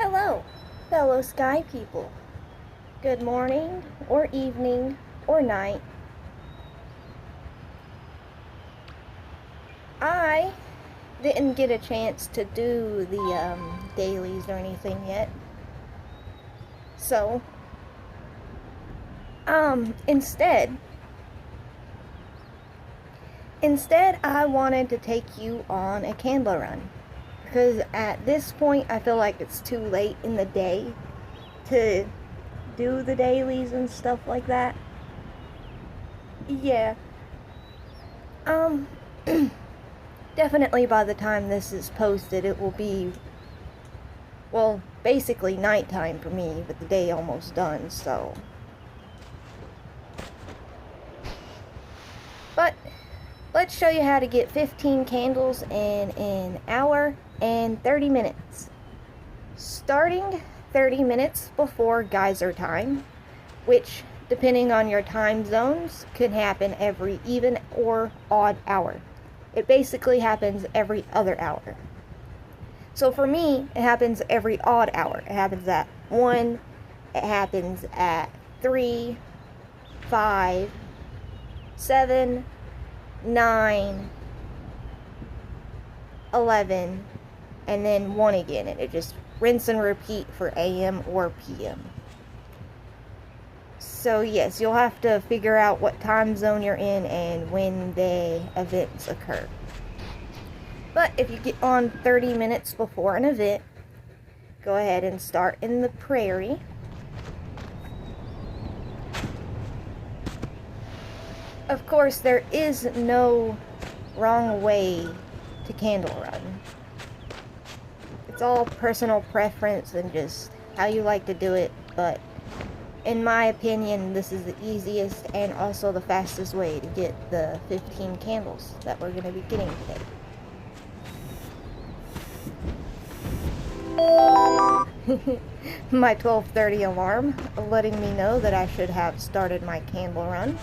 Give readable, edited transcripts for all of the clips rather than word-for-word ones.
Hello, fellow sky people. Good morning, or evening, or night. I didn't get a chance to do the dailies or anything yet. So, instead I wanted to take you on a candle run. Because at this point, I feel like it's too late in the day to do the dailies and stuff like that. Yeah. Definitely by the time this is posted, it will be, well, basically nighttime for me, but the day almost done, so. But let's show you how to get 15 candles in an hour and 30 minutes. Starting 30 minutes before geyser time, which, depending on your time zones, could happen every even or odd hour. It basically happens every other hour. So for me, it happens every odd hour. It happens at 1, it happens at 3, 5, 7, 9, 11, and then 1 again, and it just rinse and repeat for AM or PM. So yes, you'll have to figure out what time zone you're in and when the events occur. But if you get on 30 minutes before an event, go ahead and start in the prairie. Of course, there is no wrong way to candle run. It's all personal preference and just how you like to do it, but in my opinion, this is the easiest and also the fastest way to get the 15 candles that we're going to be getting today. My 12:30 alarm letting me know that I should have started my candle run.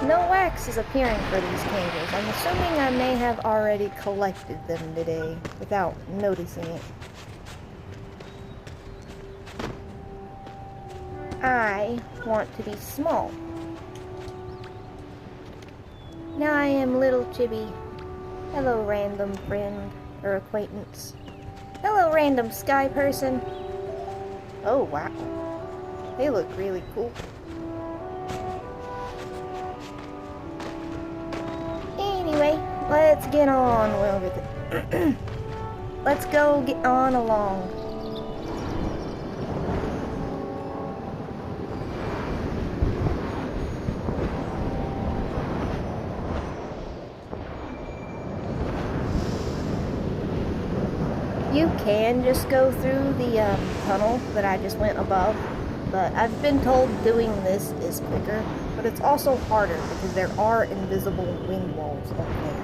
No wax is appearing for these candles. I'm assuming I may have already collected them today without noticing it. I want to be small. Now I am little chibi. Hello, random friend or acquaintance. Hello, random sky person. Oh, wow. They look really cool. Anyway, let's get on with it. Let's go get on along. You can just go through the tunnel that I just went above, but I've been told doing this is quicker, but it's also harder because there are invisible wind walls up there.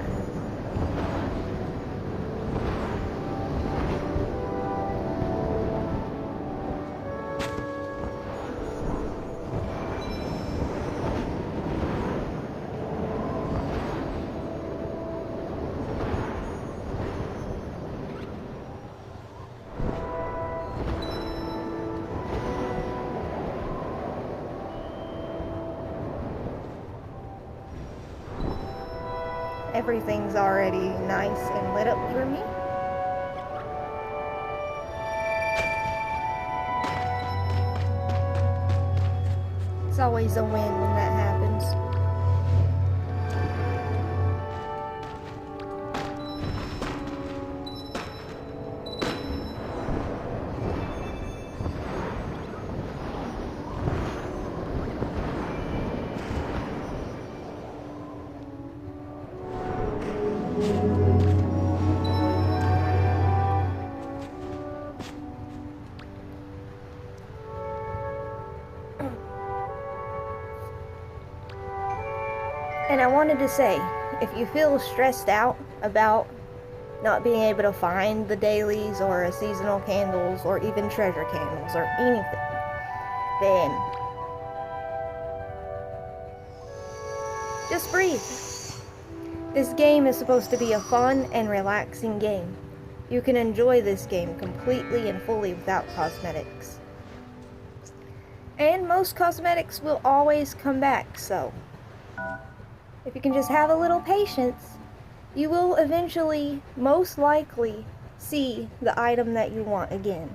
Everything's already nice and lit up for me. It's always a win when that happens. And I wanted to say, if you feel stressed out about not being able to find the dailies or seasonal candles or even treasure candles or anything, then just breathe. This game is supposed to be a fun and relaxing game. You can enjoy this game completely and fully without cosmetics. And most cosmetics will always come back, so if you can just have a little patience, you will eventually, most likely, see the item that you want again.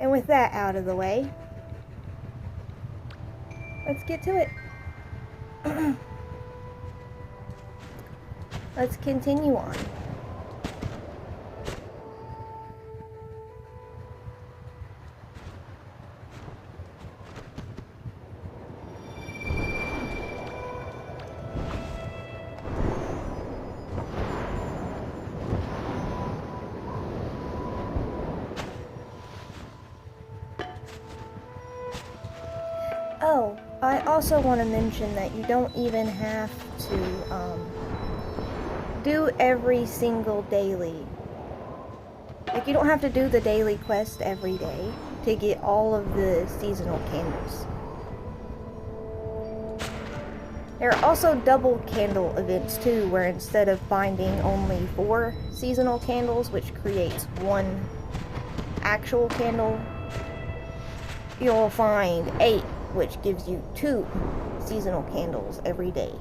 And with that out of the way, let's get to it. Let's continue on. Oh, I also want to mention that you don't even have to do every single daily. Like, you don't have to do the daily quest every day to get all of the seasonal candles. There are also double candle events too, where instead of finding only 4 seasonal candles, which creates 1 actual candle, you'll find 8, which gives you 2 seasonal candles every day,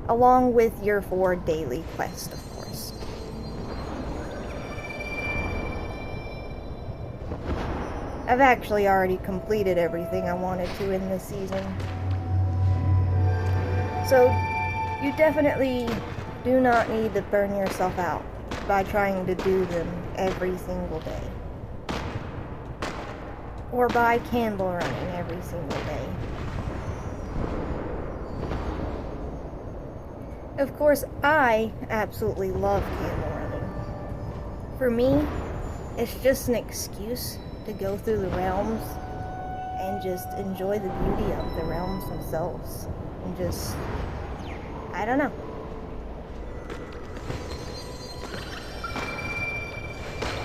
along with your 4 daily quests, of course. I've actually already completed everything I wanted to in this season, so you definitely do not need to burn yourself out by trying to do them every single day, or by candle running every single day. Of course, I absolutely love candle running. For me, it's just an excuse to go through the realms and just enjoy the beauty of the realms themselves. And just, I don't know.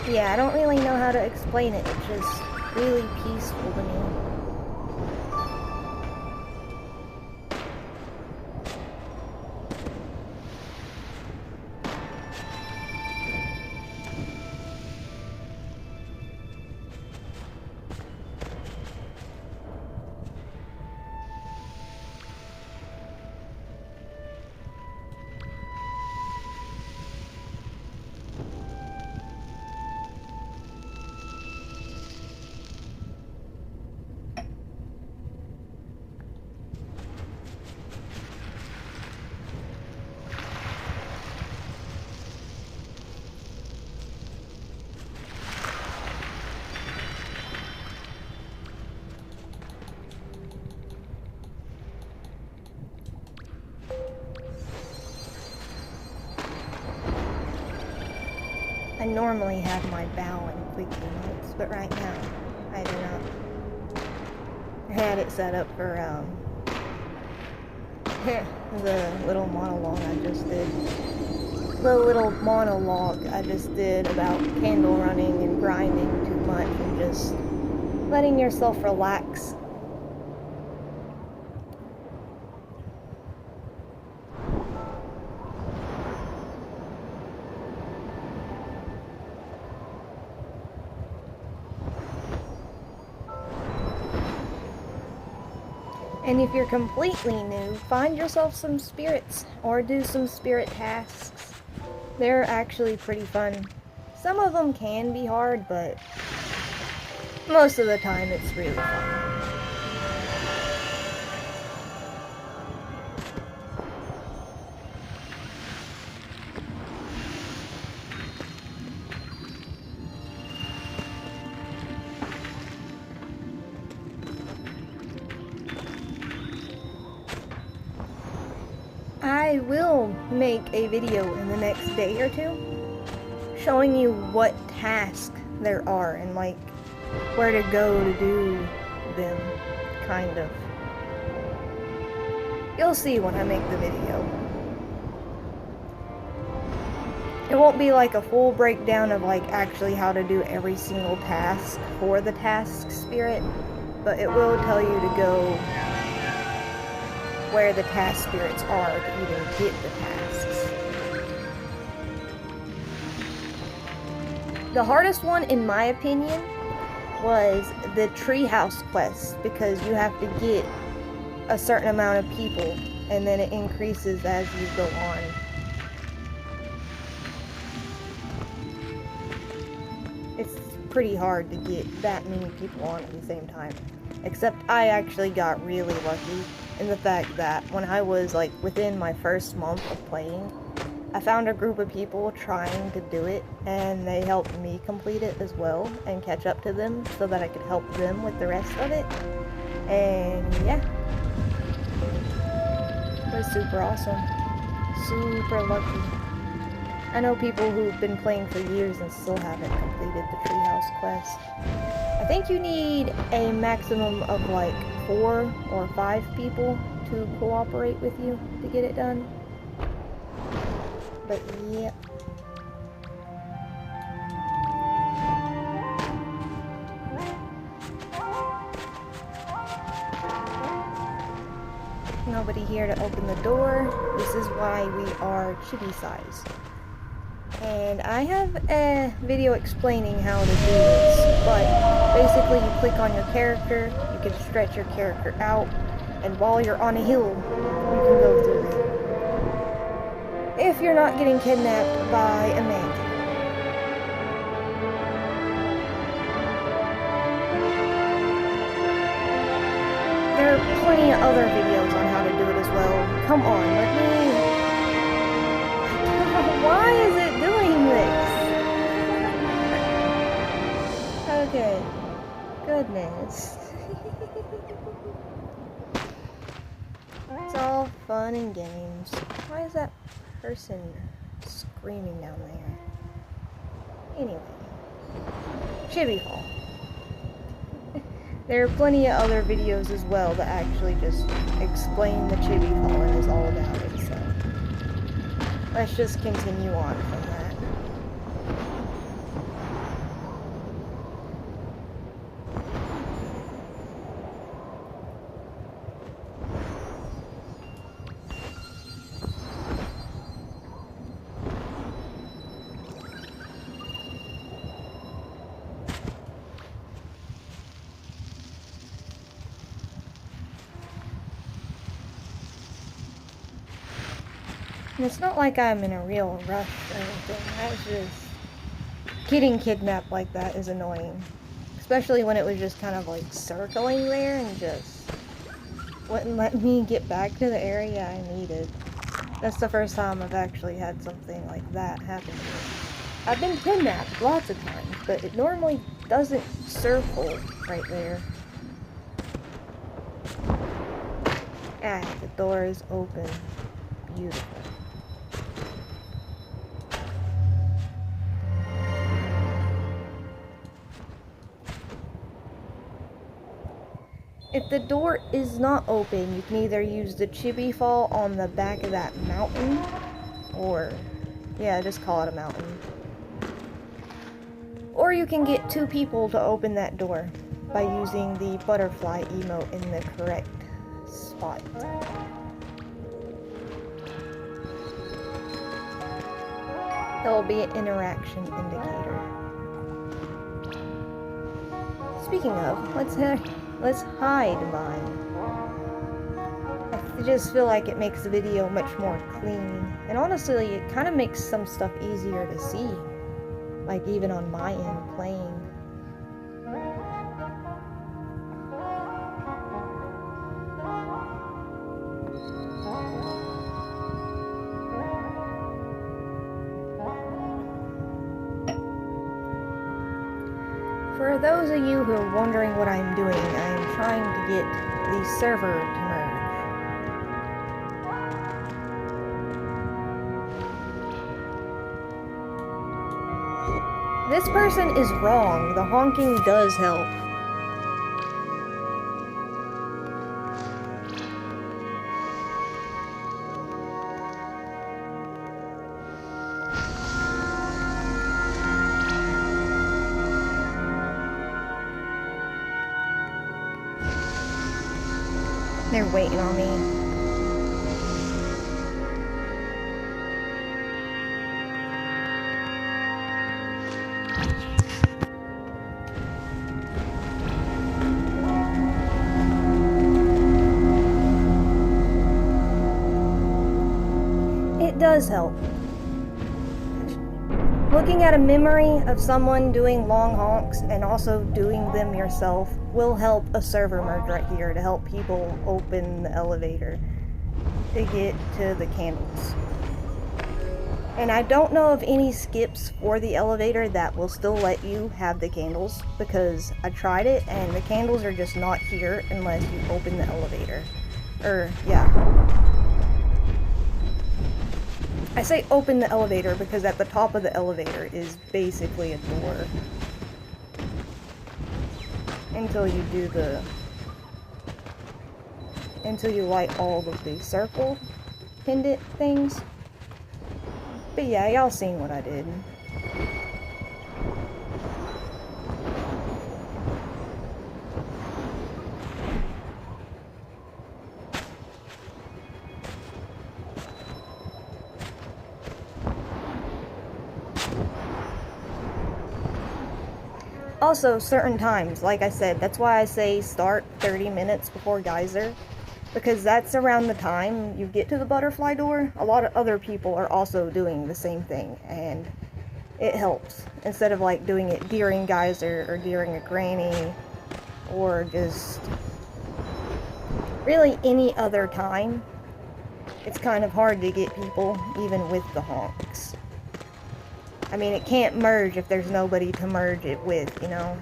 Yeah, I don't really know how to explain it. It's just really peaceful to me. I normally have my bow and quick units, but right now I do not. I had it set up for the little monologue I just did. The little monologue I just did about candle running and grinding too much and just letting yourself relax. And if you're completely new, find yourself some spirits or do some spirit tasks. They're actually pretty fun. Some of them can be hard, but most of the time it's really fun. I will make a video in the next day or two showing you what tasks there are and like where to go to do them, kind of. You'll see when I make the video. It won't be like a full breakdown of like actually how to do every single task for the task spirit, but it will tell you to go where the task spirits are to even get the tasks. The hardest one, in my opinion, was the treehouse quest, because you have to get a certain amount of people and then it increases as you go on. It's pretty hard to get that many people on at the same time. Except I actually got really lucky in the fact that when I was like within my first month of playing, I found a group of people trying to do it, and they helped me complete it as well and catch up to them so that I could help them with the rest of it. And yeah, it was super awesome. Super lucky. I know people who've been playing for years and still haven't completed the treehouse quest. I think you need a maximum of like 4 or 5 people to cooperate with you to get it done. But yeah. Nobody here to open the door. This is why we are chibi size. And I have a video explaining how to do this, but basically you click on your character, you can stretch your character out, and while you're on a hill, you can go through it. If you're not getting kidnapped by a mantis. There are plenty of other videos on how to do it as well. Come on, let me... Why is it doing this? Okay. Goodness. It's all fun and games. Why is that person screaming down there? Anyway. Chibi Fall. There are plenty of other videos as well that actually just explain the Chibi Fall and is all about it, so let's just continue on from that. And it's not like I'm in a real rush or anything. I was just... Getting kidnapped like that is annoying. Especially when it was just kind of like circling there and just wouldn't let me get back to the area I needed. That's the first time I've actually had something like that happen to me. I've been kidnapped lots of times, but it normally doesn't circle right there. Ah, the door is open. Beautiful. If the door is not open, you can either use the Chibi Fall on the back of that mountain, or, yeah, just call it a mountain. Or you can get 2 people to open that door by using the butterfly emote in the correct spot. There will be an interaction indicator. Speaking of, let's hide mine. I just feel like it makes the video much more clean. And honestly, it kind of makes some stuff easier to see. Like even on my end playing. For those of you who are wondering what I'm doing, I am trying to get the server to merge. This person is wrong. The honking does help. They're waiting on me. does help. Looking at a memory of someone doing long honks and also doing them yourself will help a server merge right here to help people open the elevator to get to the candles. And I don't know of any skips for the elevator that will still let you have the candles, because I tried it and the candles are just not here unless you open the elevator. I say open the elevator because at the top of the elevator is basically a door. Until you light all of the circle pendant things. But yeah, y'all seen what I did. Also, certain times, like I said, that's why I say start 30 minutes before geyser, because that's around the time you get to the butterfly door. A lot of other people are also doing the same thing, and it helps. Instead of like doing it during geyser or during a granny, or just really any other time, it's kind of hard to get people, even with the honks. I mean, it can't merge if there's nobody to merge it with, you know?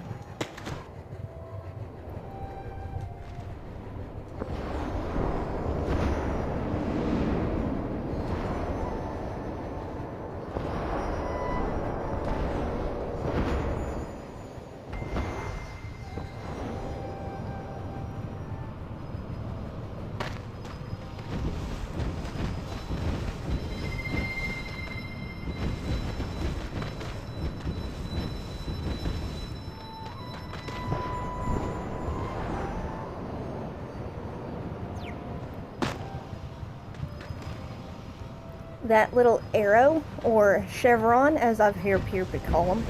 That little arrow, or chevron, as I've heard people call them,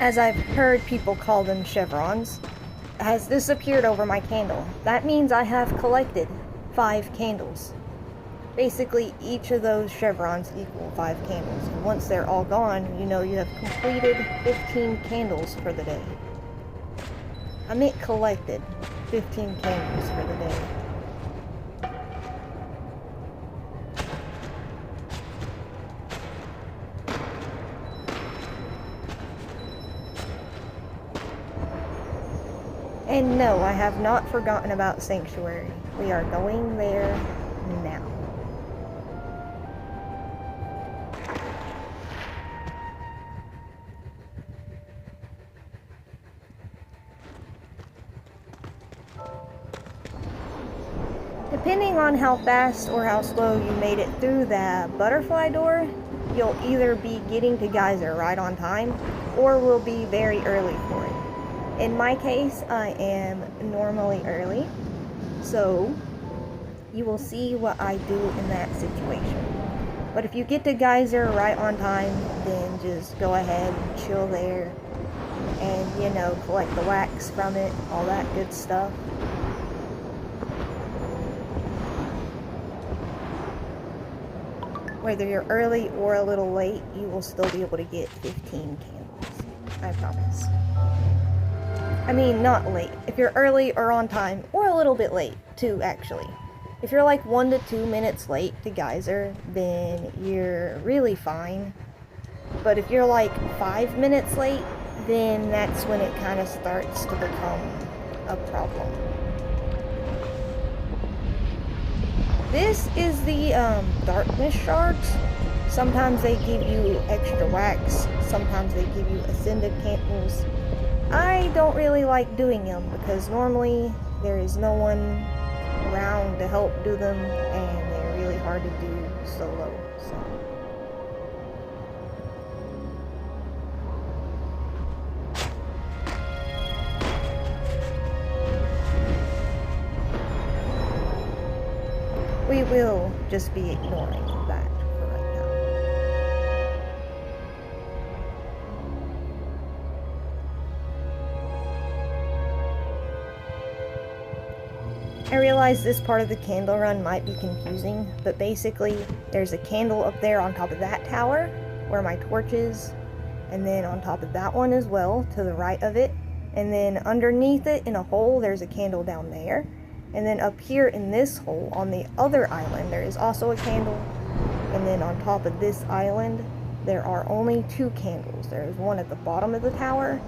as I've heard people call them chevrons, has disappeared over my candle. That means I have collected 5 candles. Basically, each of those chevrons equal 5 candles. And once they're all gone, you know you have completed 15 candles for the day. I meant collected 15 candles for the day. And no, I have not forgotten about Sanctuary. We are going there now. Depending on how fast or how slow you made it through the butterfly door, you'll either be getting to geyser right on time, or will be very early for it. In my case, I am normally early, so you will see what I do in that situation. But if you get to geyser right on time, then just go ahead and chill there and, you know, collect the wax from it, all that good stuff. Whether you're early or a little late, you will still be able to get 15 candles. I promise. I mean, not late. If you're early or on time, or a little bit late, too, actually. If you're like 1 to 2 minutes late to geyser, then you're really fine. But if you're like 5 minutes late, then that's when it kind of starts to become a problem. This is the darkness shards. Sometimes they give you extra wax, sometimes they give you ascended candles. I don't really like doing them because normally there is no one around to help do them, and they're really hard to do solo. So. We will just be ignoring that for right now. I realize this part of the candle run might be confusing, but basically there's a candle up there on top of that tower where my torch is, and then on top of that one as well to the right of it, and then underneath it in a hole there's a candle down there, and then up here in this hole on the other island there is also a candle, and then on top of this island there are only 2 candles. There is one at the bottom of the tower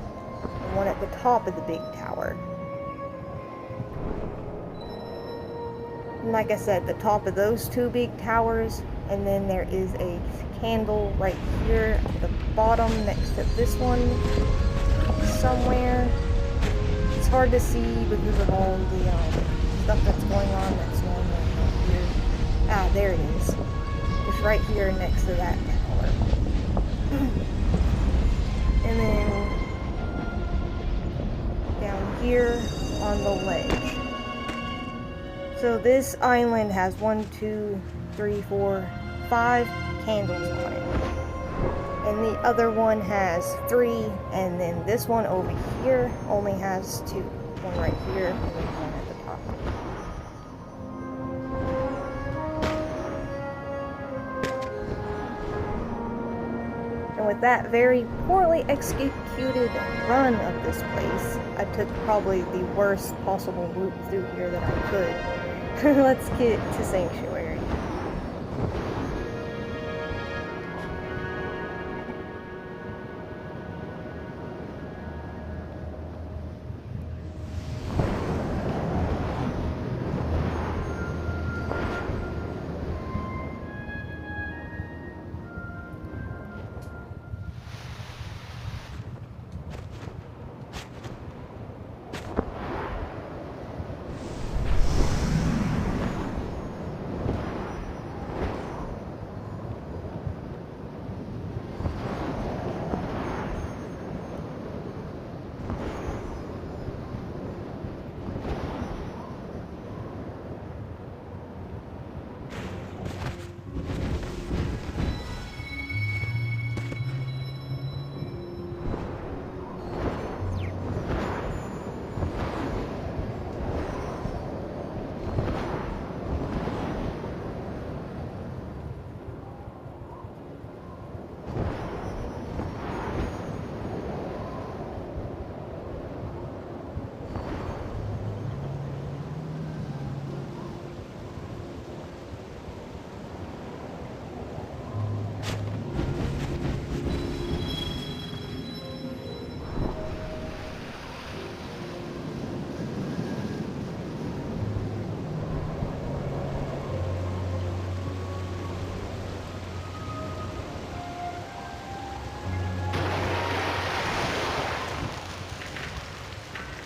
and one at the top of the big tower. And like I said, the top of those 2 big towers, and then there is a candle right here at the bottom next to this one somewhere. It's hard to see because of all the stuff that's going on that's normally right here. Ah, there it is. Just right here next to that tower. And then down here on the ledge. So this island has 1, 2, 3, 4, 5 candles on it. And the other one has 3, and then this one over here only has 2. One right here and then one at the top. And with that very poorly executed run of this place, I took probably the worst possible route through here that I could. Let's get to Sanctuary.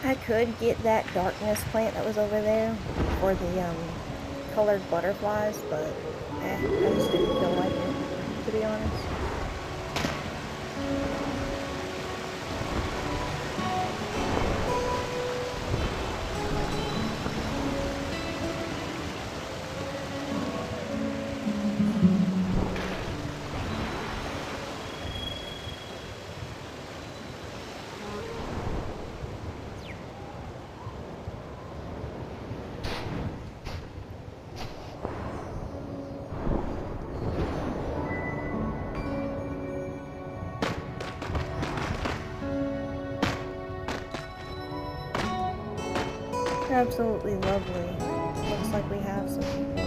I could get that darkness plant that was over there for the colored butterflies, but I just didn't feel like it, to be honest. Absolutely lovely. Looks like we have some people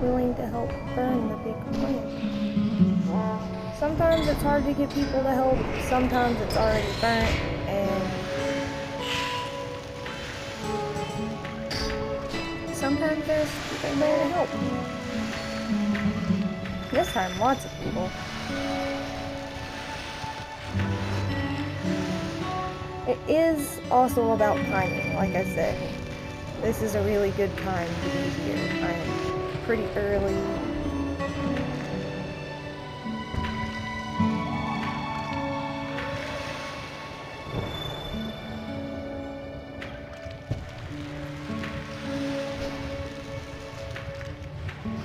willing to help burn the big plant. Sometimes it's hard to get people to help, sometimes it's already burnt, and sometimes there's people there to help. This time, lots of people. It is also about timing, like I said. This is a really good time to be here. I'm pretty early.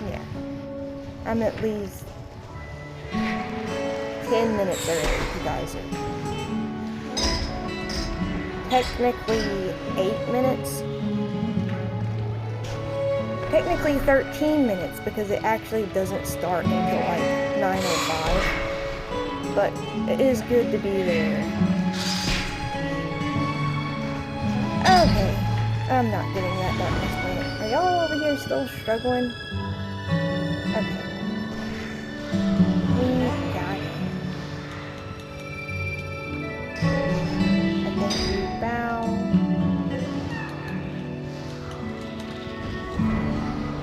Yeah. I'm at least 10 minutes early to Geyser. Technically 8 minutes, technically 13 minutes because it actually doesn't start until like 9:05. But it is good to be there. Okay, I'm not getting that done this point. Are y'all over here still struggling? Okay. We got it. I think we bow.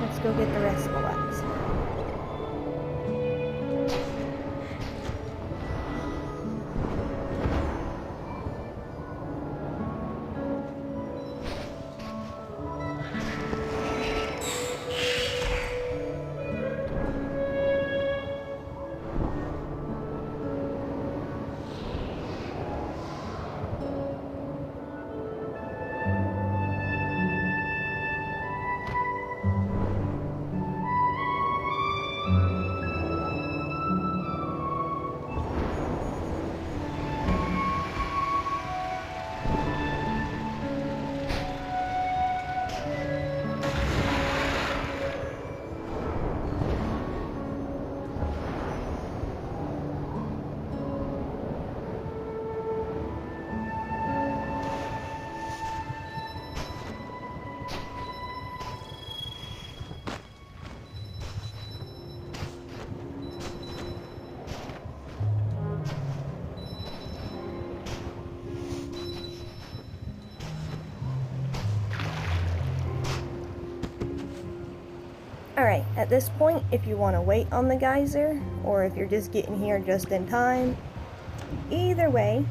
Let's go get the rest of the laps. Alright, at this point, if you want to wait on the geyser, or if you're just getting here just in time, either way,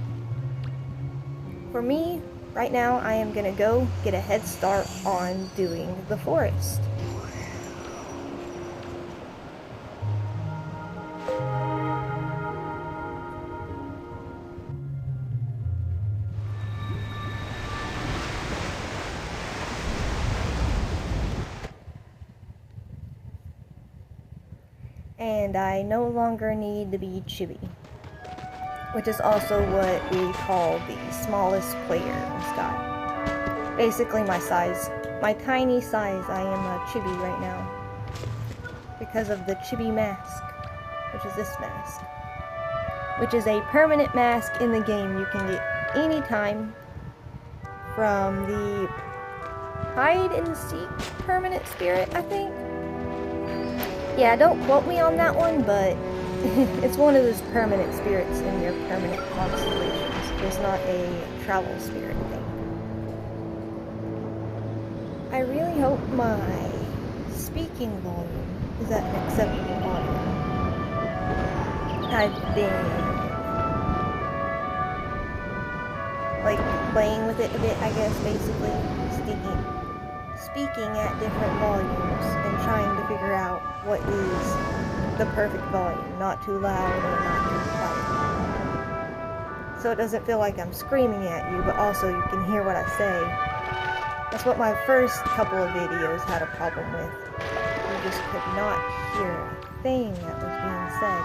for me, right now, I am going to go get a head start on doing the forest. And I no longer need to be chibi, which is also what we call the smallest player in Sky. Basically my size, my tiny size, I am a chibi right now, because of the chibi mask, which is this mask, which is a permanent mask in the game you can get anytime from the hide and seek permanent spirit, I think. Yeah, don't quote me on that one, but it's one of those permanent spirits in your permanent constellations. It's not a travel spirit thing. I really hope my speaking volume is at an acceptable volume. I've been like playing with it a bit, I guess, basically speaking at different volumes and trying to figure out what is the perfect volume, not too loud or not too quiet. So it doesn't feel like I'm screaming at you, but also you can hear what I say. That's what my first couple of videos had a problem with. You just could not hear a thing that was being said.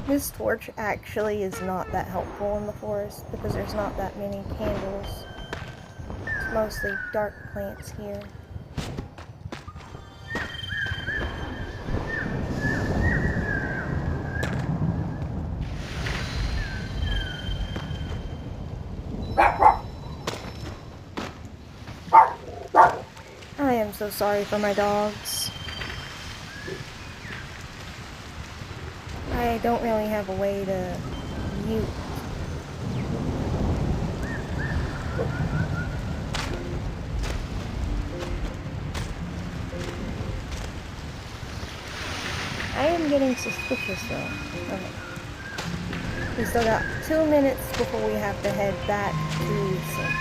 This torch actually is not that helpful in the forest because there's not that many candles. It's mostly dark plants here. So sorry for my dogs. I don't really have a way to mute. I am getting suspicious though. Okay. We still got 2 minutes before we have to head back to Sanctuary.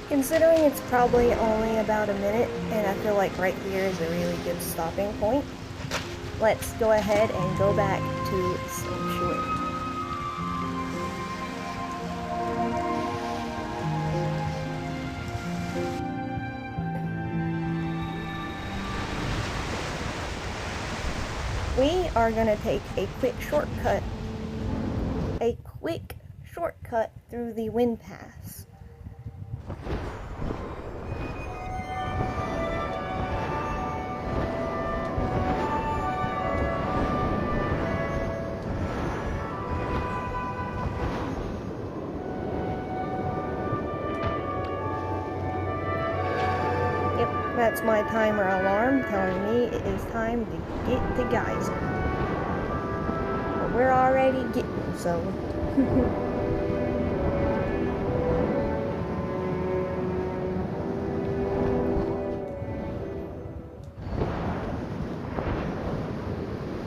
Considering it's probably only about a minute, and I feel like right here is a really good stopping point, let's go ahead and go back to Sanctuary. We are going to take a quick shortcut through the wind pass. That's my timer alarm telling me it is time to get to Geyser. But we're already getting, so.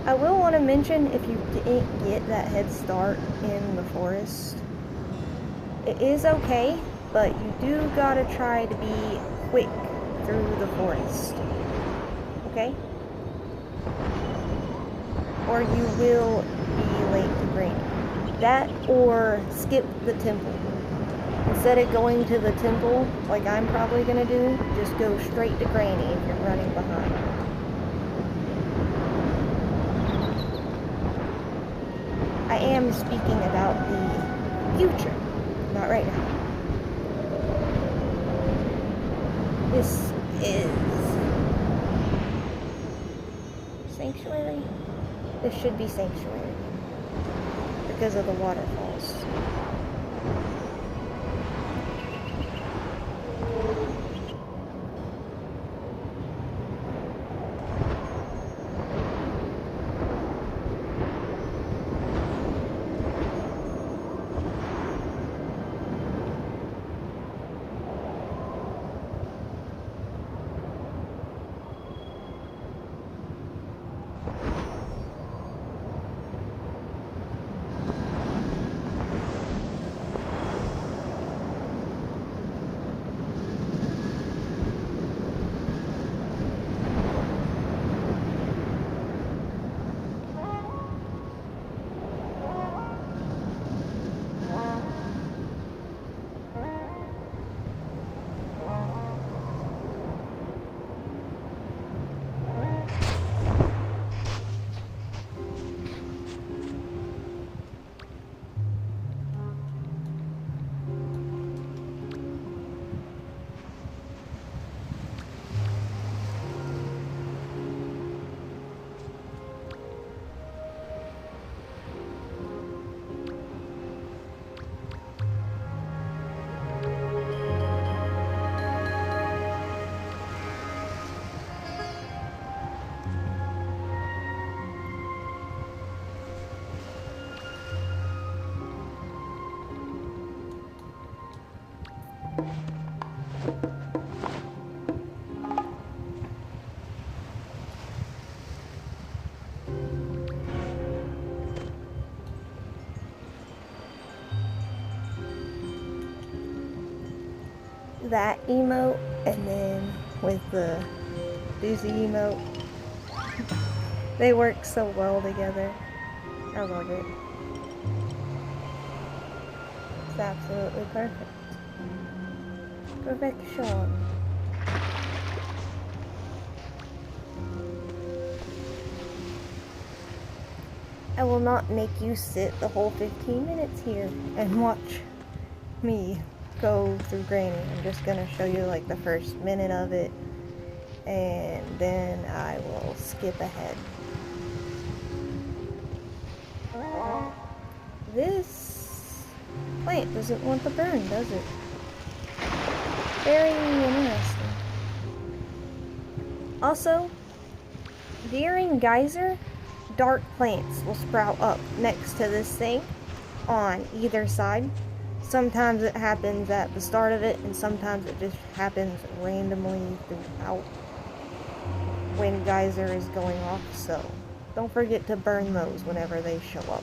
I will want to mention, if you didn't get that head start in the forest, it is okay, but you do gotta try to be quick through the forest, okay? Or you will be late to Granny. That, or skip the temple. Instead of going to the temple, like I'm probably gonna do, just go straight to Granny if you're running behind. I am speaking about the future, not right now. This is Sanctuary? This should be Sanctuary because of the waterfalls. that emote and then with the doozy emote. They work so well together. I love it. It's absolutely perfect. Perfection. I will not make you sit the whole 15 minutes here and watch me go through Granny. I'm just gonna show you like the first minute of it, and then I will skip ahead. This plant doesn't want to burn, does it? Very interesting. Also, during geyser, dark plants will sprout up next to this thing on either side. Sometimes it happens at the start of it, and sometimes it just happens randomly throughout when geyser is going off, so don't forget to burn those whenever they show up.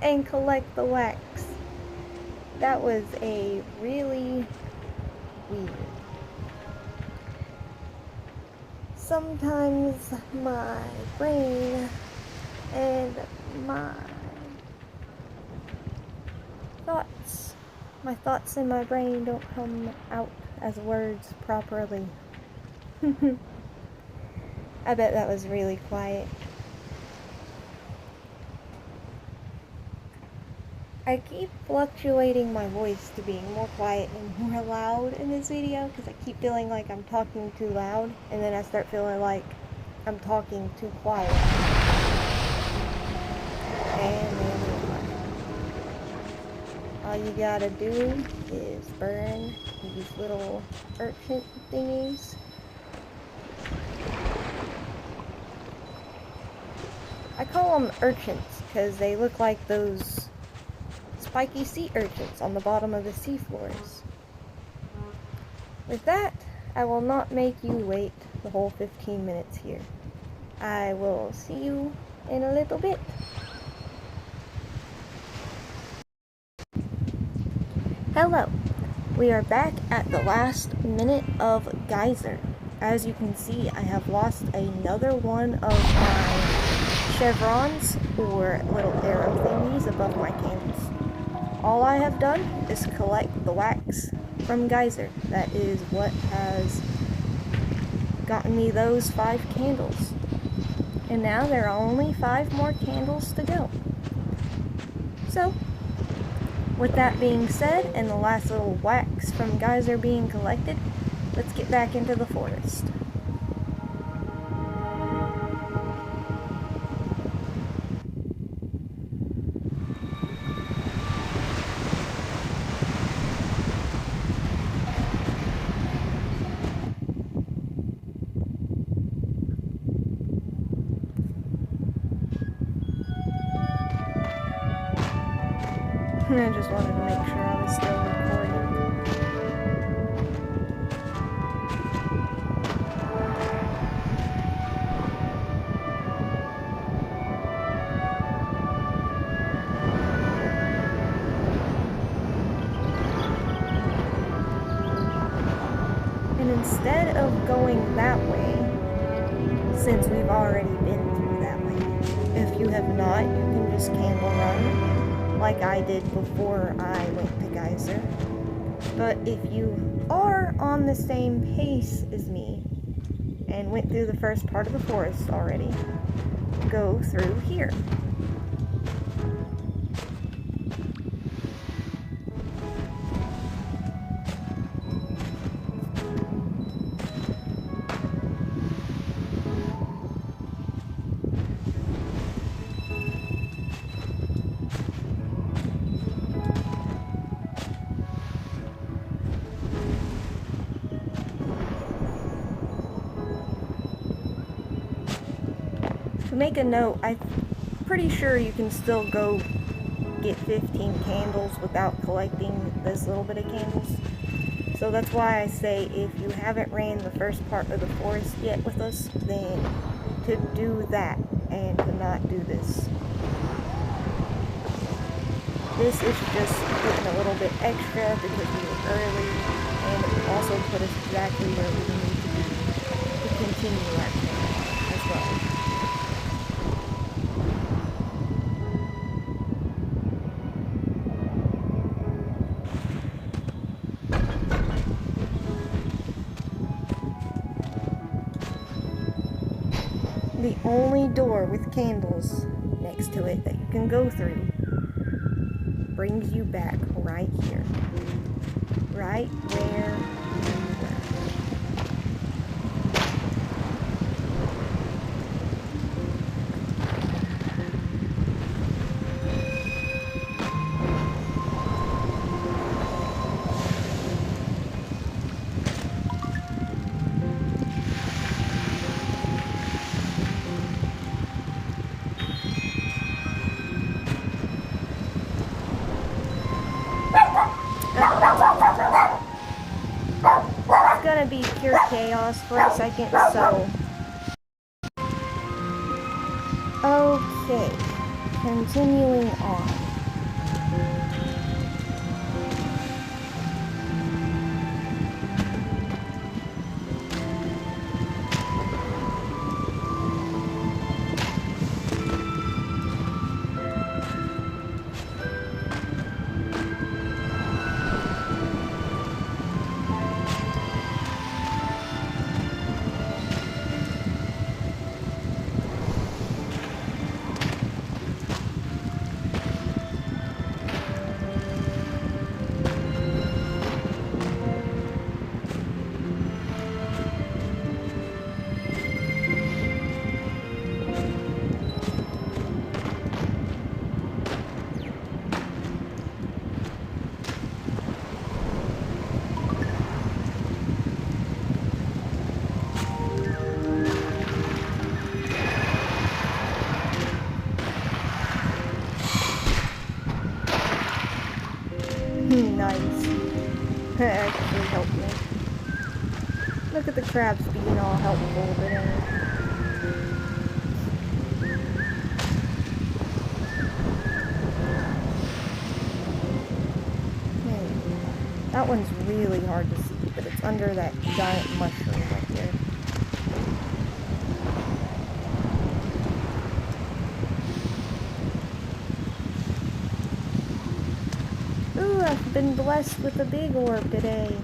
And collect the wax. That was a really weird. Sometimes my brain and my thoughts in my brain don't come out as words properly. I bet that was really quiet. I keep fluctuating my voice to being more quiet and more loud in this video because I keep feeling like I'm talking too loud, and then I start feeling like I'm talking too quiet. And then all you gotta do is burn these little urchin thingies. I call them urchins because they look like those spiky sea urchins on the bottom of the seafloors. With that, I will not make you wait the whole 15 minutes here. I will see you in a little bit. Hello, we are back at the last minute of geyser. As you can see, I have lost another one of my chevrons, or little arrow thingies above my candles. All I have done is collect the wax from geyser. That is what has gotten me those 5 candles. And now there are only 5 more candles to go. So, with that being said, and the last little wax from geyser being collected, let's get back into the forest. I just wanted to make sure I was still recording. And instead of going that way, since we've already been through that way, if you have not, you can just candle run like I did before I went to geyser. But if you are on the same pace as me and went through the first part of the forest already, go through here. To make a note, I'm pretty sure you can still go get 15 candles without collecting this little bit of candles. So that's why I say if you haven't ran the first part of the forest yet with us, then to do that and to not do this. This is just putting a little bit extra because we were early, and it also put us exactly where we need to be to continue our camp as well. The only door with candles next to it that you can go through brings you back right here. Right where you were. It's gonna be pure chaos for a second, so... Okay, continuing on. Nice. That actually helped me. Look at the crabs being all helpful today. That one's really hard to see, but it's under that giant mushroom right there. I've been blessed with a big orb today.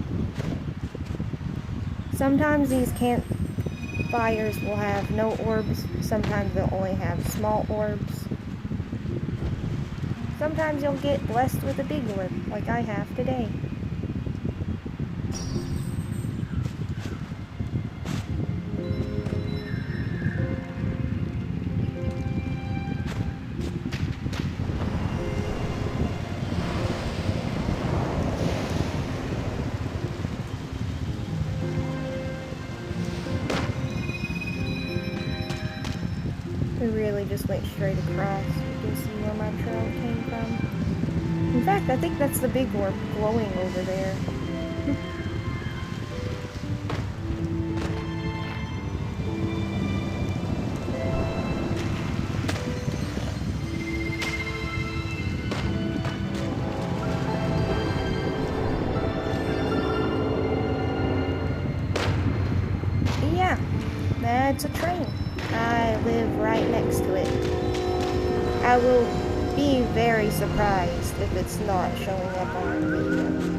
Sometimes these campfires will have no orbs. Sometimes they'll only have small orbs. Sometimes you'll get blessed with a big orb, like I have today. We really just went straight across. You can see where my trail came from. In fact, I think that's the big orb glowing over there. Yeah, that's a train. I live right next to it. I will be very surprised if it's not showing up on video.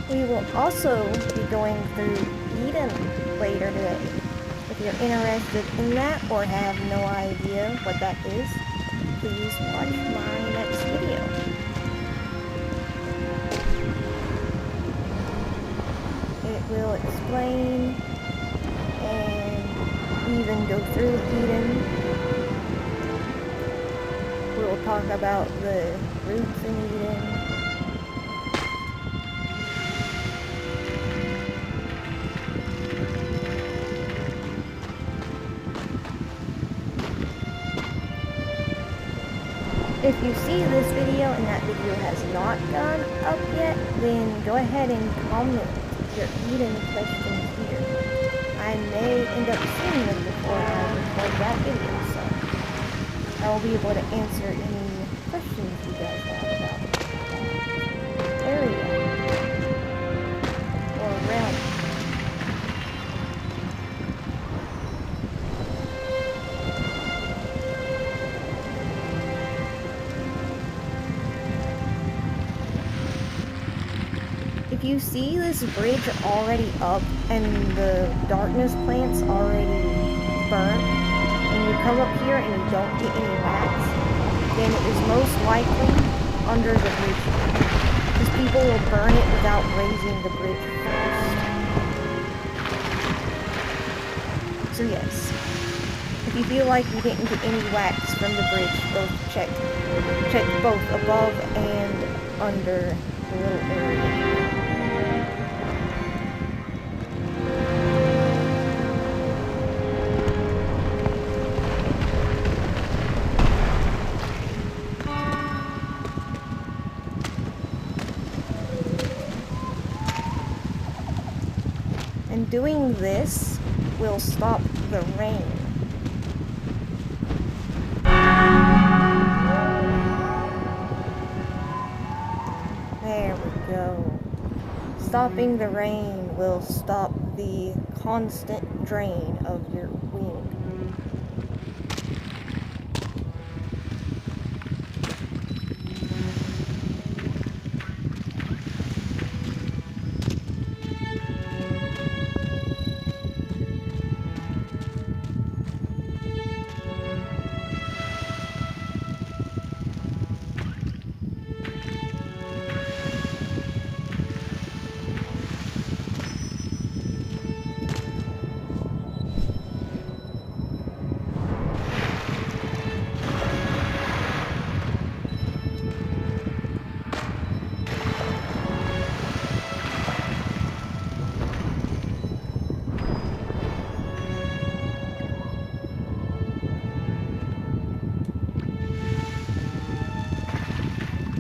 We will also be going through Eden later today. If you're interested in that or have no idea what that is, please watch my next video. It will explain and even go through Eden. We will talk about the roots in Eden. If you see this video and that video has not gone up yet, then go ahead and comment your Eden questions here. I may end up seeing them before I record that video, so I will be able to answer any questions you guys have about area or realm. If you see this bridge already up and the darkness plants already burnt, and you come up here and you don't get any wax, then it is most likely under the bridge here, because people will burn it without raising the bridge first. So yes, if you feel like you didn't get any wax from the bridge, check both above and under the little area. And doing this will stop the rain. There we go. Stopping the rain will stop the constant drain of your wind.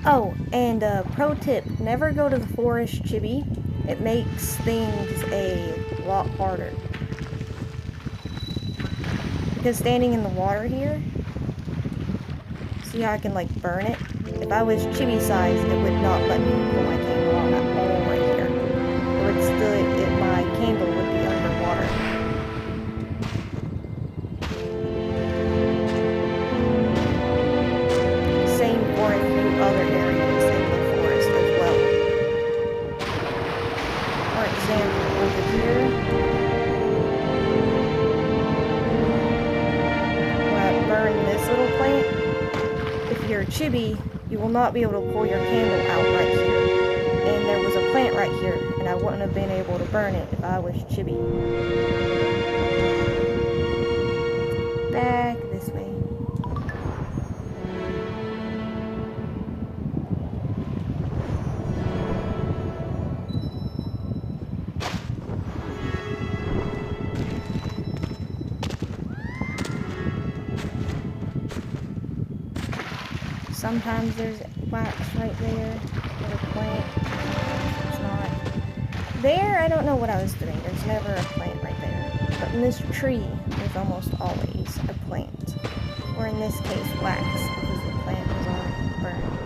Oh, and pro tip, never go to the forest chibi. It makes things a lot harder. Because standing in the water here, see how I can like burn it? If I was chibi size, it would not let me pull my candle on at all right here. It would still, my candle would be underwater. Same for a few other areas in the forest as well. For example, over here, where I burn this little plant, if you're a chibi, you will not be able to pull your candle out right here. And there was a plant right here, and I wouldn't have been able to burn it if I was chibi. Back this way. Sometimes there's wax right there for the plant. It's not. There, I don't know what I was doing. There's never a plant right there. But in this tree, there's almost always a plant. Or in this case, wax, because the plant was already burned.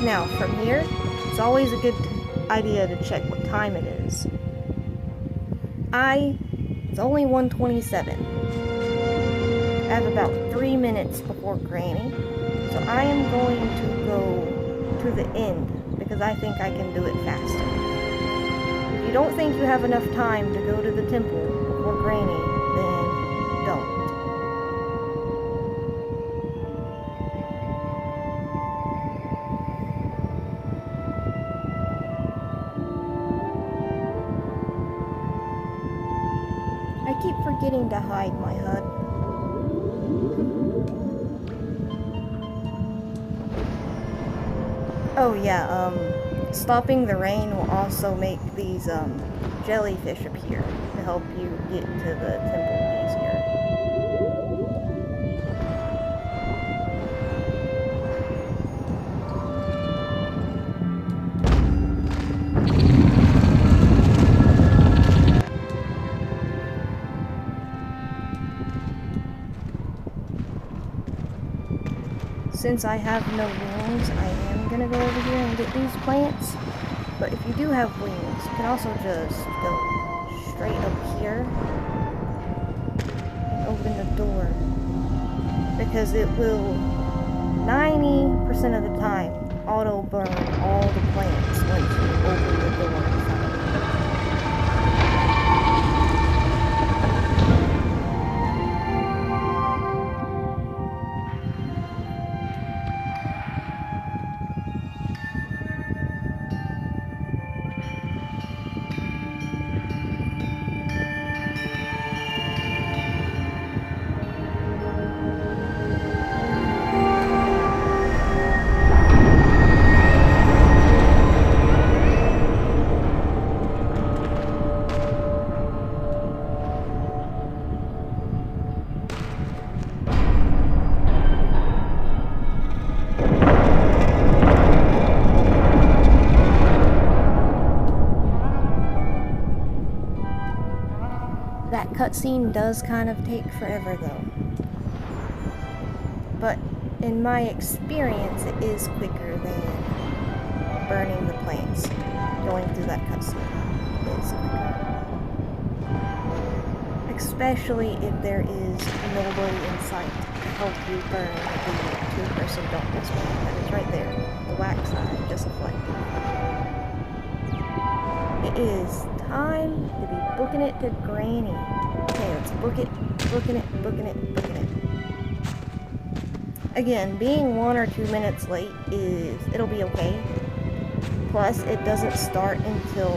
Now, from here, it's always a good idea to check what time it is. It's only 1:27. I have about 3 minutes before Granny, so I am going to go to the end, because I think I can do it faster. If you don't think you have enough time to go to the temple before Granny, then don't. I keep forgetting to hide my HUD. Oh yeah, stopping the rain will also make these jellyfish appear to help you get to the temple easier. Since I have no wings, I am gonna go over here and get these plants. But if you do have wings, you can also just go straight up here and open the door. Because it will, 90% of the time, auto burn all the plants once you open the door inside. That cutscene does kind of take forever though. But in my experience, it is quicker than burning the plants. Going through that cutscene is quicker. Especially if there is nobody in sight to help you burn the two-person darkness one. That is right there. The wax side, just reflected. It is time to be booking it to Granny. Okay, let's book it, booking it, booking it, booking it. Again, being 1 or 2 minutes late it'll be okay. Plus, it doesn't start until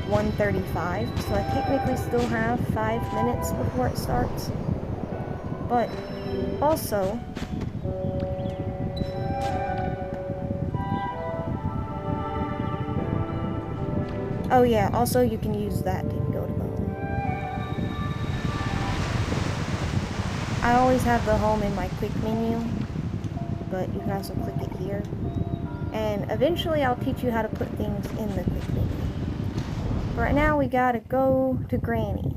1:35, so I technically still have 5 minutes before it starts. But, also, oh yeah, also you can use that to go to the home. I always have the home in my quick menu, but you can also click it here. And eventually I'll teach you how to put things in the quick menu. But right now we gotta go to Granny.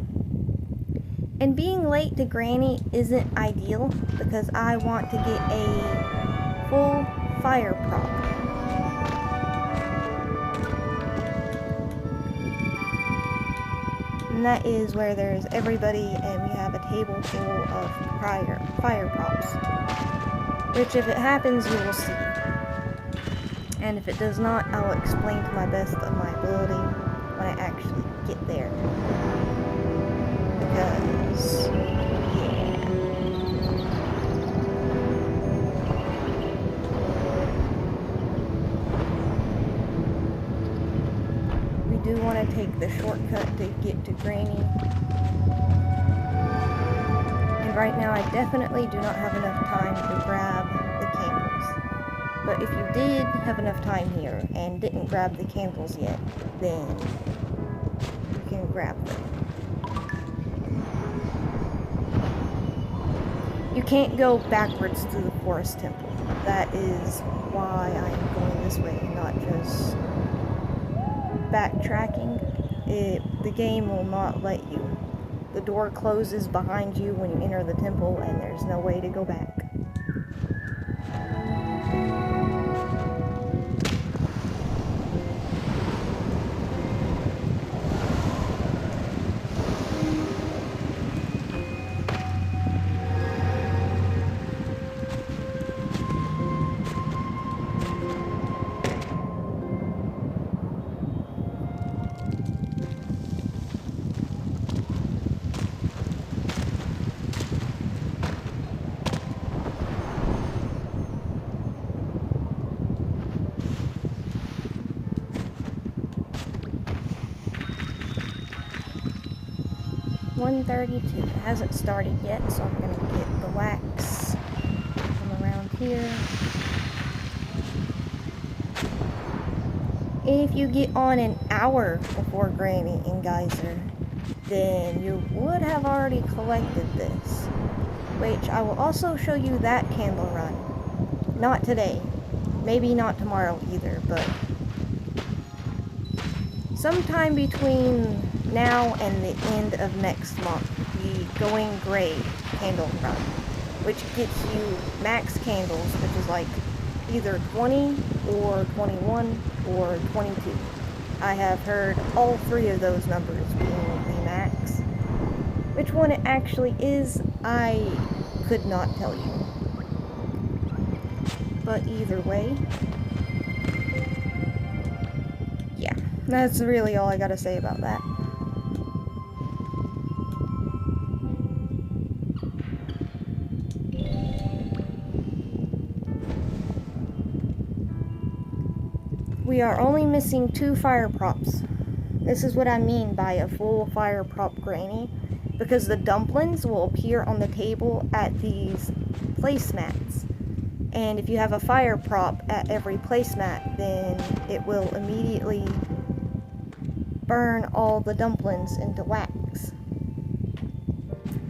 And being late to Granny isn't ideal because I want to get a full fire prop. And that is where there's everybody and we have a table full of fire props. Which if it happens, you will see. And if it does not, I will explain to my best of my ability when I actually get there. Because, we do want to take the shortcut to get to Granny. And right now I definitely do not have enough time to grab the candles. But if you did have enough time here and didn't grab the candles yet, then you can grab them. You can't go backwards to the forest temple. That is why I'm going this way, not just backtracking. The game will not let you. The door closes behind you when you enter the temple and there's no way to go back. $132. It hasn't started yet, so I'm going to get the wax from around here. If you get on an hour before Granny and Geyser, then you would have already collected this, which I will also show you that candle run. Not today, maybe not tomorrow either, but sometime between now and the end of next month, the Going Gray candle run, which gets you max candles, which is like either 20 or 21 or 22. I have heard all three of those numbers being the max. Which one it actually is, I could not tell you. But either way, yeah, that's really all I gotta say about that. We are only missing 2 fire props. This is what I mean by a full fire prop granny, because the dumplings will appear on the table at these placemats. And if you have a fire prop at every placemat, then it will immediately burn all the dumplings into wax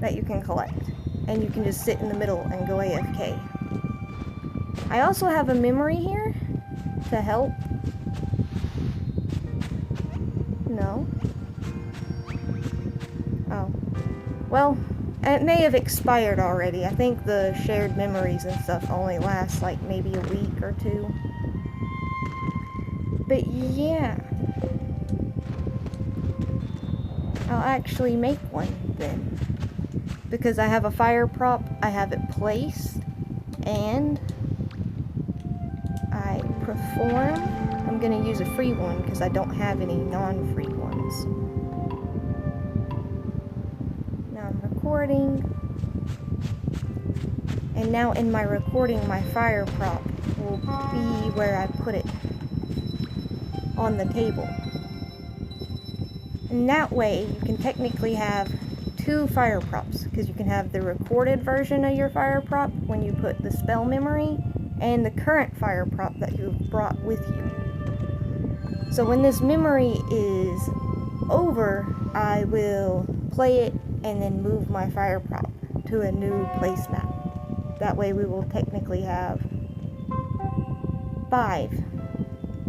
that you can collect. And you can just sit in the middle and go AFK. I also have a memory here to help. No. Oh. Well, it may have expired already. I think the shared memories and stuff only last like maybe a week or 2. But yeah. I'll actually make one then. Because I have a fire prop, I have it placed, and I perform. I'm gonna use a free one because I don't have any non-free ones. Now I'm recording. And now in my recording, my fire prop will be where I put it on the table. And that way you can technically have 2 fire props, because you can have the recorded version of your fire prop when you put the spell memory, and the current fire prop that you've brought with you. So when this memory is over, I will play it and then move my fire prop to a new placemat. That way we will technically have 5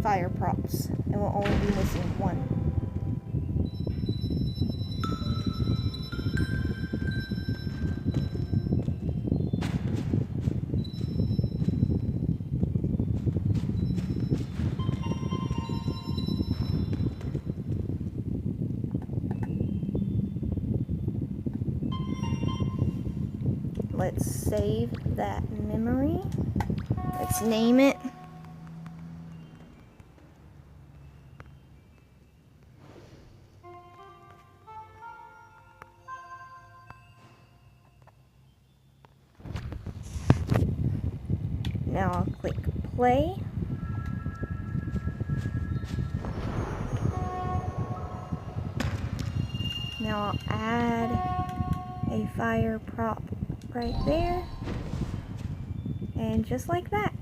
fire props, and we'll only be missing 1. Let's save that memory. Let's name it. Now I'll click play. Now I'll add a fire prop right there, and just like that.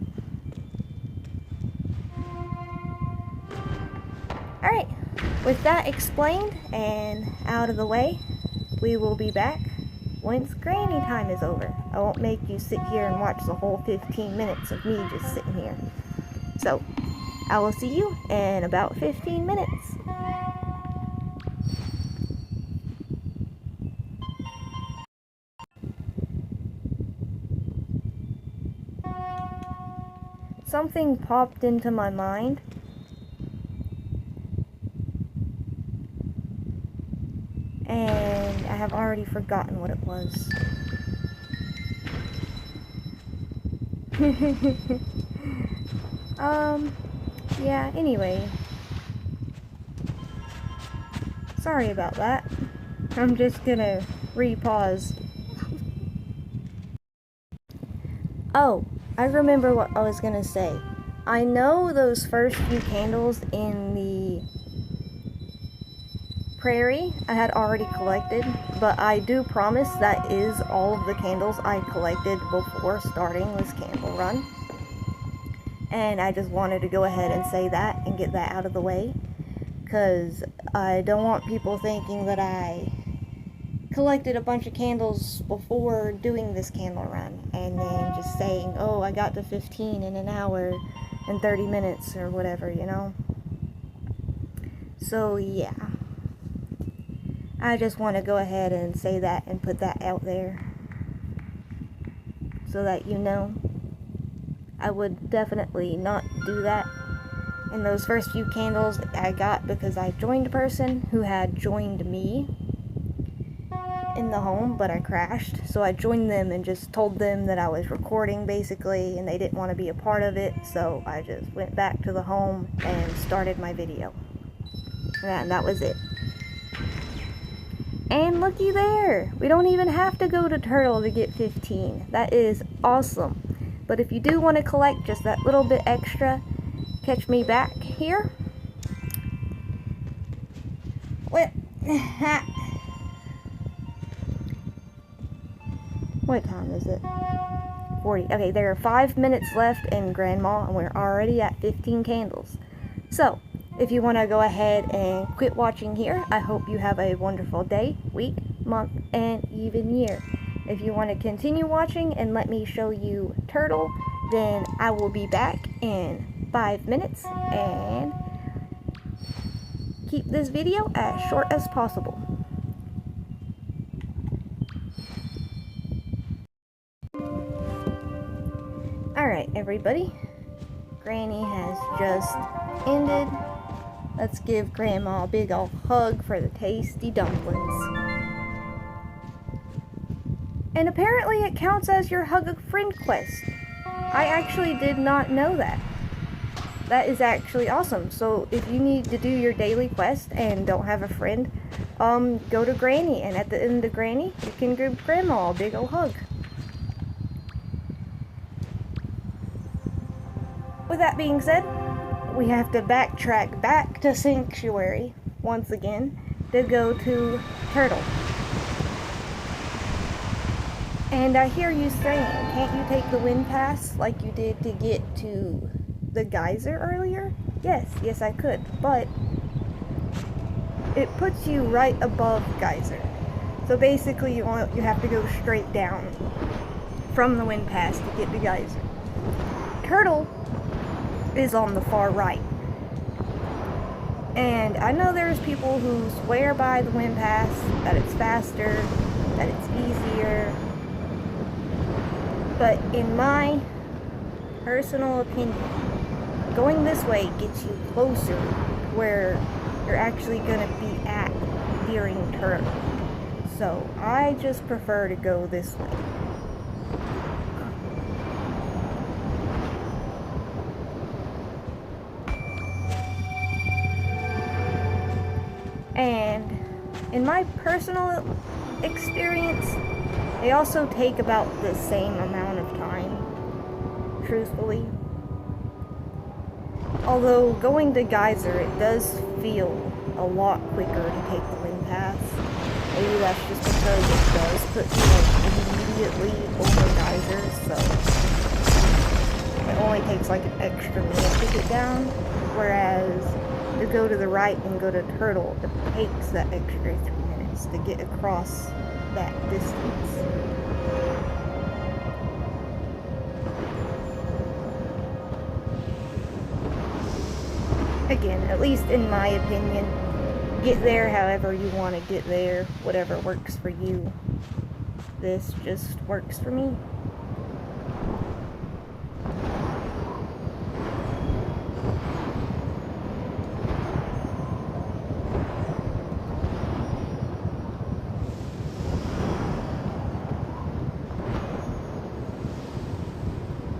Alright, with that explained and out of the way, we will be back once Granny time is over. I won't make you sit here and watch the whole 15 minutes of me just sitting here. So, I will see you in about 15 minutes. Something popped into my mind. And I have already forgotten what it was. Yeah, anyway. Sorry about that. I'm just gonna re-pause. Oh, I remember what I was gonna say. I know those first few candles in the prairie I had already collected, but I do promise that is all of the candles I collected before starting this candle run. And I just wanted to go ahead and say that and get get that out of the way, because I don't want people thinking that I collected a bunch of candles before doing this candle run and then just saying, oh, I got to 15 in an hour and 30 minutes or whatever, you know. So yeah, I just want to go ahead and say that and put that out there so that you know. I would definitely not do that. And those first few candles I got because I joined a person who had joined me in the home, but I crashed. So I joined them and just told them that I was recording basically, and they didn't want to be a part of it. So I just went back to the home and started my video. And that was it. And looky there! We don't even have to go to Turtle to get 15. That is awesome. But if you do want to collect just that little bit extra, catch me back here. What time is it? 40. Okay, there are 5 minutes left in Grandma, and we're already at 15 candles. So, if you want to go ahead and quit watching here, I hope you have a wonderful day, week, month, and even year. If you want to continue watching and let me show you Turtle, then I will be back in 5 minutes and keep this video as short as possible. Alright everybody, Granny has just ended. Let's give Grandma a big ol' hug for the tasty dumplings. And apparently it counts as your Hug a Friend quest. I actually did not know that. That is actually awesome. So if you need to do your daily quest and don't have a friend, go to Granny, and at the end of Granny, you can give Grandma a big ol' hug. With that being said, we have to backtrack back to Sanctuary once again to go to Turtle. And I hear you saying, can't you take the wind pass like you did to get to the geyser earlier? Yes I could, but it puts you right above geyser. So basically you have to go straight down from the wind pass to get to geyser. Turtle is on the far right. And I know there's people who swear by the wind pass, that it's faster, that it's easier. But in my personal opinion, going this way gets you closer where you're actually going to be at during Turtle. So I just prefer to go this way. And in my personal experience, they also take about the same amount of time, truthfully. Although going to geyser, it does feel a lot quicker to take the wind pass. Maybe that's just because it does put you immediately over geyser, so it only takes like an extra minute to get down. Whereas to go to the right and go to Turtle, it takes that extra 3 minutes to get across that distance. Again, at least in my opinion, get there however you want to get there, whatever works for you. This just works for me.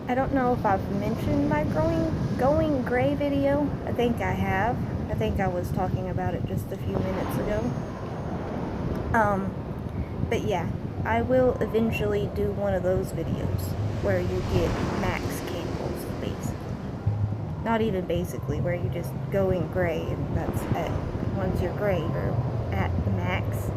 I don't know if I've mentioned my going gray video. I think I have. I think I was talking about it just a few minutes ago. But yeah, I will eventually do one of those videos where you get max candles, basically. Not even basically, where you just go in gray and that's it. Once you're gray, you're at the max.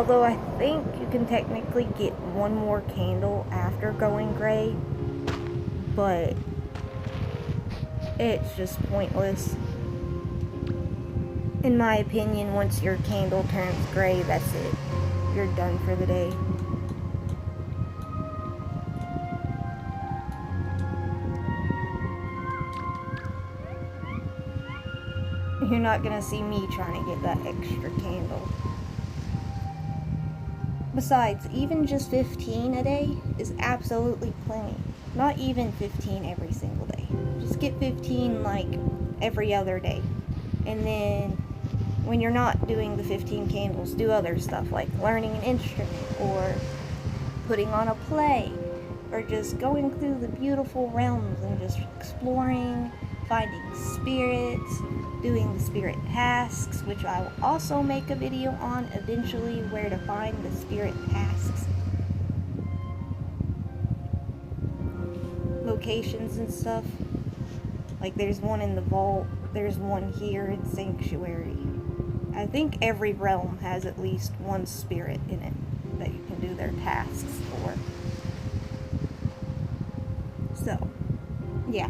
Although I think you can technically get one more candle after going gray, but it's just pointless. In my opinion, once your candle turns gray, that's it. You're done for the day. You're not gonna see me trying to get that extra candle. Besides, even just 15 a day is absolutely plenty. Not even 15 every single day. Just get 15 like every other day. And then when you're not doing the 15 candles, do other stuff like learning an instrument or putting on a play or just going through the beautiful realms and just exploring, finding spirits, doing the spirit tasks, which I will also make a video on eventually, where to find the spirit tasks, locations and stuff. Like there's one in the vault, there's one here in Sanctuary. I think every realm has at least one spirit in it that you can do their tasks for. So, yeah.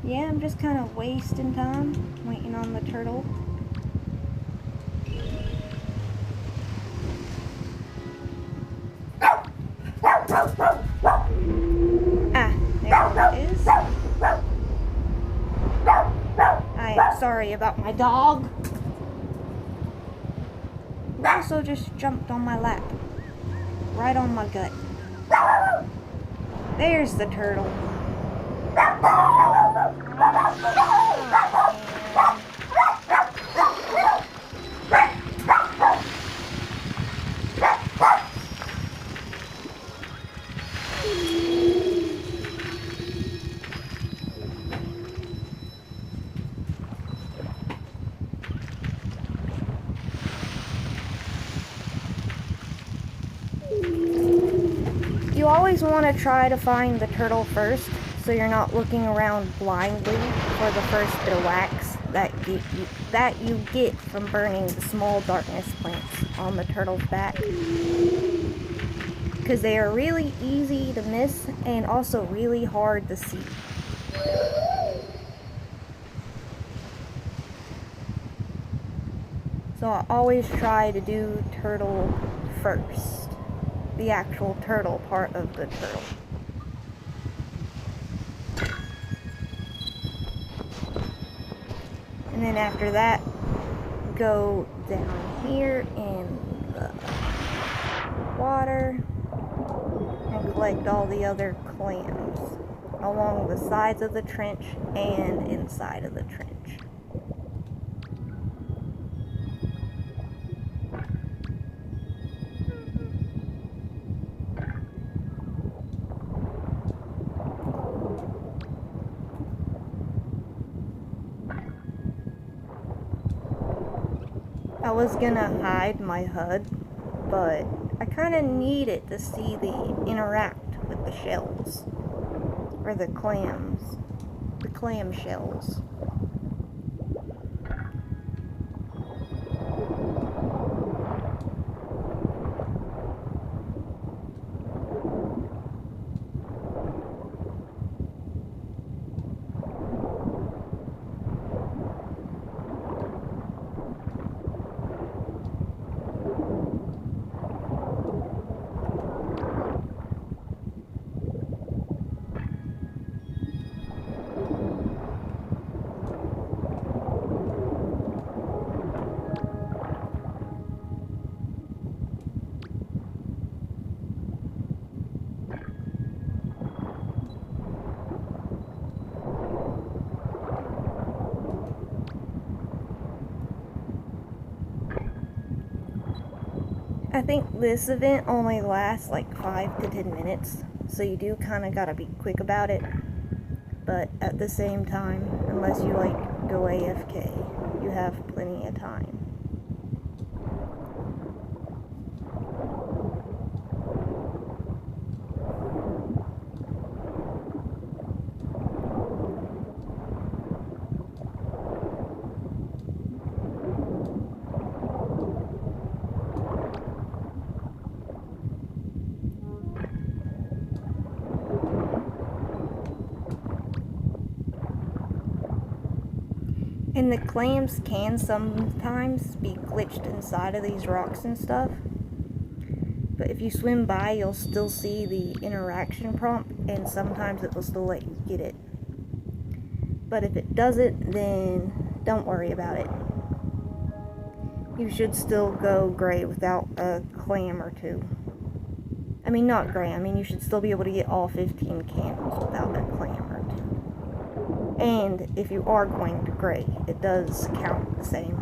Yeah, I'm just kind of wasting time waiting on the turtle. Ah, there it is. I am sorry about my dog. He also just jumped on my lap. Right on my gut. There's the turtle. You always want to try to find the turtle first, so you're not looking around blindly for the first bit of wax that you get from burning the small darkness plants on the turtle's back. Because they are really easy to miss and also really hard to see. So I always try to do turtle first. The actual turtle part of the turtle. And then after that, go down here in the water and collect all the other clams along the sides of the trench and inside of the trench. I was gonna hide my HUD, but I kind of need it to see the interact with the shells, or the clams, the clam shells. I think this event only lasts like 5 to 10 minutes, so you do kind of gotta be quick about it. But at the same time, unless you like go AFK, you have plenty of time. And the clams can sometimes be glitched inside of these rocks and stuff. But if you swim by, you'll still see the interaction prompt, and sometimes it will still let you get it. But if it doesn't, then don't worry about it. You should still go gray without a clam or two. I mean, not gray, I mean you should still be able to get all 15 candles without a clam or two. And if you are going to gray, it does count the same.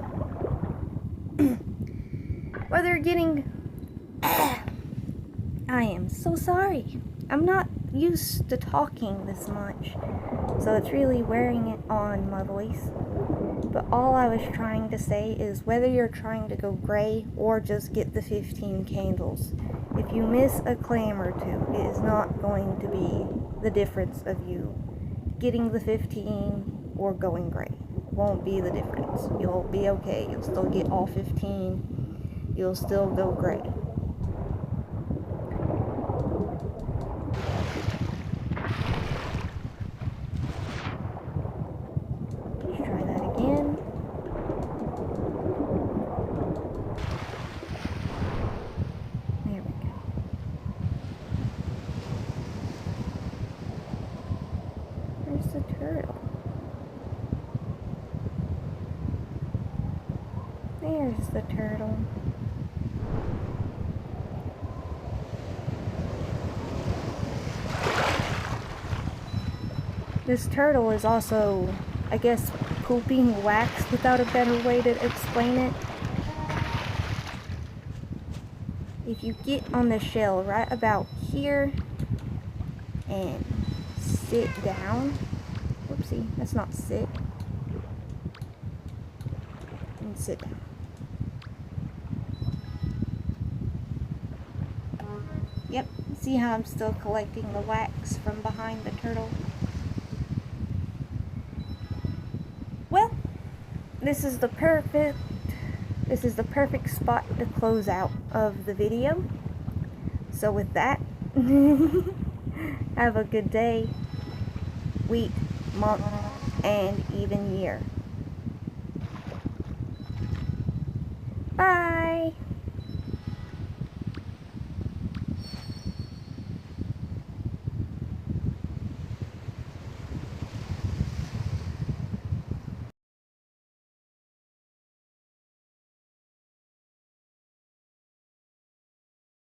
Whether you're getting... I am so sorry. I'm not used to talking this much, so it's really wearing it on my voice. But all I was trying to say is whether you're trying to go gray or just get the 15 candles, if you miss a clam or two, it is not going to be the difference of you getting the 15 or going gray. It won't be the difference. You'll be okay. You'll still get all 15. You'll still go gray. Where's the turtle? There's the turtle. This turtle is also, I guess, pooping wax without a better way to explain it. If you get on the shell right about here and sit down, whoopsie, that's not sit, and sit down. Yep, see how I'm still collecting the wax from behind the turtle? Well, this is the perfect spot to close out of the video. So with that, have a good day, week, month, and even year.